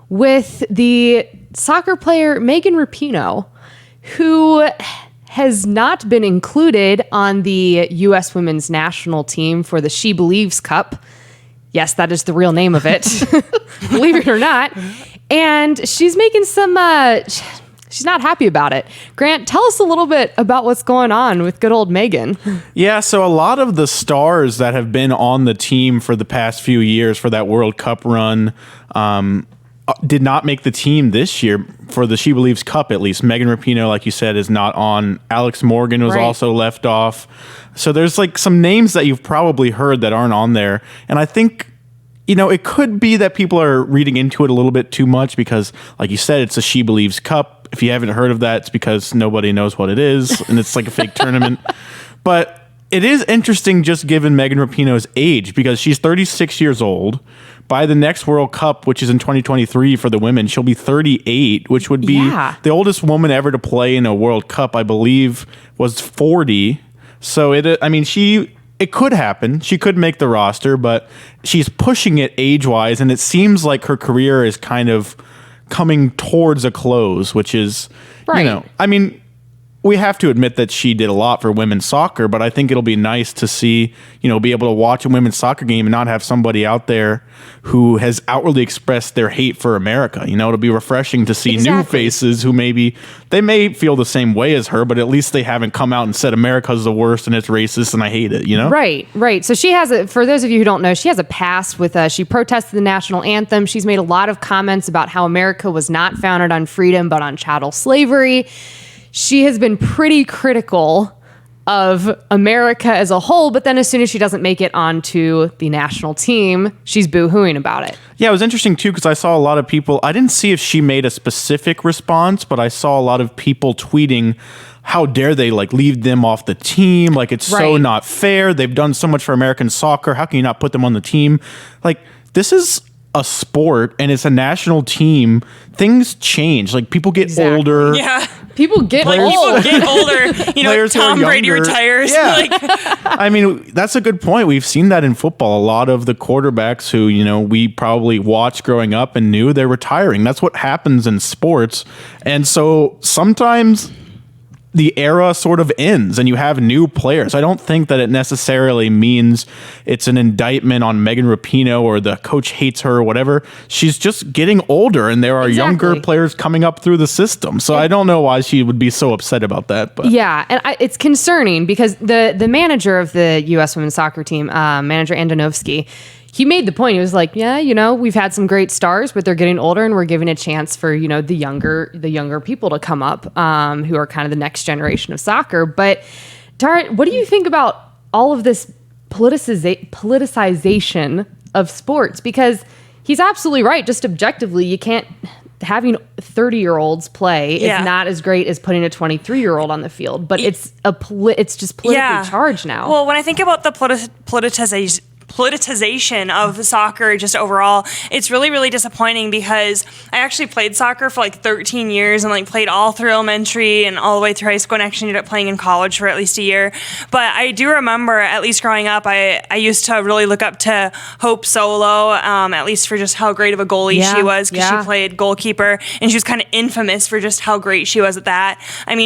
with the soccer player Megan Rapinoe, who has not been included on the U.S. women's national team for the She Believes Cup. Yes, that is the real name of it, believe it or not. And she's making some, she's not happy about it. Grant, tell us a little bit about what's going on with good old Megan. Yeah, so a lot of the stars that have been on the team for the past few years for that World Cup run did not make the team this year for the She Believes Cup, at least. Megan Rapinoe, like you said, is not on. Alex Morgan was also left off. So there's like some names that you've probably heard that aren't on there. And I think, it could be that people are reading into it a little bit too much because, like you said, it's a She Believes Cup. If you haven't heard of that, it's because nobody knows what it is, and it's like a fake tournament. But it is interesting just given Megan Rapinoe's age because she's 36 years old. By the next World Cup, which is in 2023 for the women, she'll be 38, which would be the oldest woman ever to play in a World Cup, I believe, was 40. So, it could happen. She could make the roster, but she's pushing it age-wise, and it seems like her career is kind of coming towards a close, which is, we have to admit that she did a lot for women's soccer, but I think it'll be nice to see, be able to watch a women's soccer game and not have somebody out there who has outwardly expressed their hate for America. It'll be refreshing to see new faces who they may feel the same way as her, but at least they haven't come out and said America's the worst and it's racist and I hate it, Right. So she has for those of you who don't know, she has a past with, she protested the national anthem. She's made a lot of comments about how America was not founded on freedom, but on chattel slavery. She has been pretty critical of America as a whole, but then as soon as she doesn't make it onto the national team, she's boo-hooing about it. Yeah, it was interesting too because I saw a lot of people, I didn't see if she made a specific response, but I saw a lot of people tweeting, how dare they leave them off the team? It's so not fair. They've done so much for American soccer. How can you not put them on the team? This is a sport and it's a national team. Things change. People get older. Yeah. People get old. People get older. Tom Brady retires. Yeah. That's a good point. We've seen that in football. A lot of the quarterbacks who, we probably watched growing up and knew they're retiring. That's what happens in sports. And so sometimes the era sort of ends and you have new players. I don't think that it necessarily means it's an indictment on Megan Rapinoe or the coach hates her or whatever. She's just getting older and there are younger players coming up through the system. So I don't know why she would be so upset about that. But yeah, and it's concerning because the manager of the U.S. women's soccer team, manager Andonovsky, he made the point. He was like, we've had some great stars, but they're getting older and we're giving a chance for, the younger people to come up, who are kind of the next generation of soccer. But Tara, what do you think about all of this politicization of sports? Because he's absolutely right. Just objectively, you can't, having 30-year-olds play is not as great as putting a 23-year-old on the field, but it's just politically charged now. Well, when I think about the politicization of soccer just overall, it's really, really disappointing because I actually played soccer for 13 years and played all through elementary and all the way through high school and actually ended up playing in college for at least a year. But I do remember, at least growing up, I used to really look up to Hope Solo, at least for just how great of a goalie she was because she played goalkeeper and she was kind of infamous for just how great she was at that.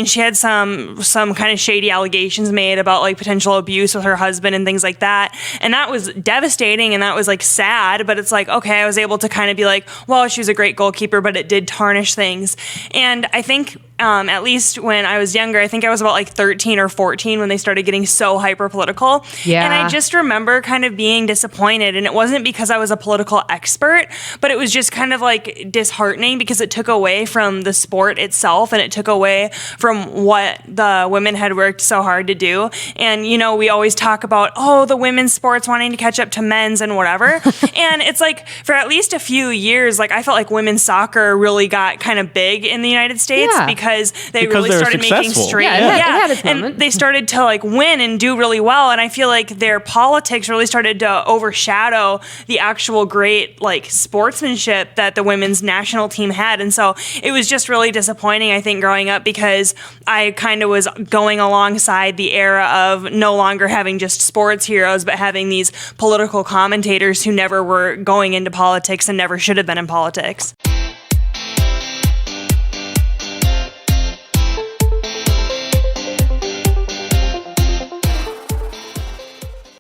She had some kind of shady allegations made about potential abuse with her husband and things like that. And that was devastating and that was sad, but it's okay, I was able to kind of be well, she was a great goalkeeper, but it did tarnish things. And I think at least when I was younger, I think I was about 13 or 14 when they started getting so hyper political. Yeah. And I just remember kind of being disappointed, and it wasn't because I was a political expert, but it was just kind of disheartening because it took away from the sport itself and it took away from what the women had worked so hard to do. And we always talk about the women's sports wanting to catch up to men's and whatever. And it's for at least a few years, I felt like women's soccer really got kind of big in the United States because they really started making straight. Yeah, it had its moment. And they started to win and do really well. And I feel like their politics really started to overshadow the actual great sportsmanship that the women's national team had. And so it was just really disappointing, I think, growing up because I kind of was going alongside the era of no longer having just sports heroes, but having these political commentators who never were going into politics and never should have been in politics.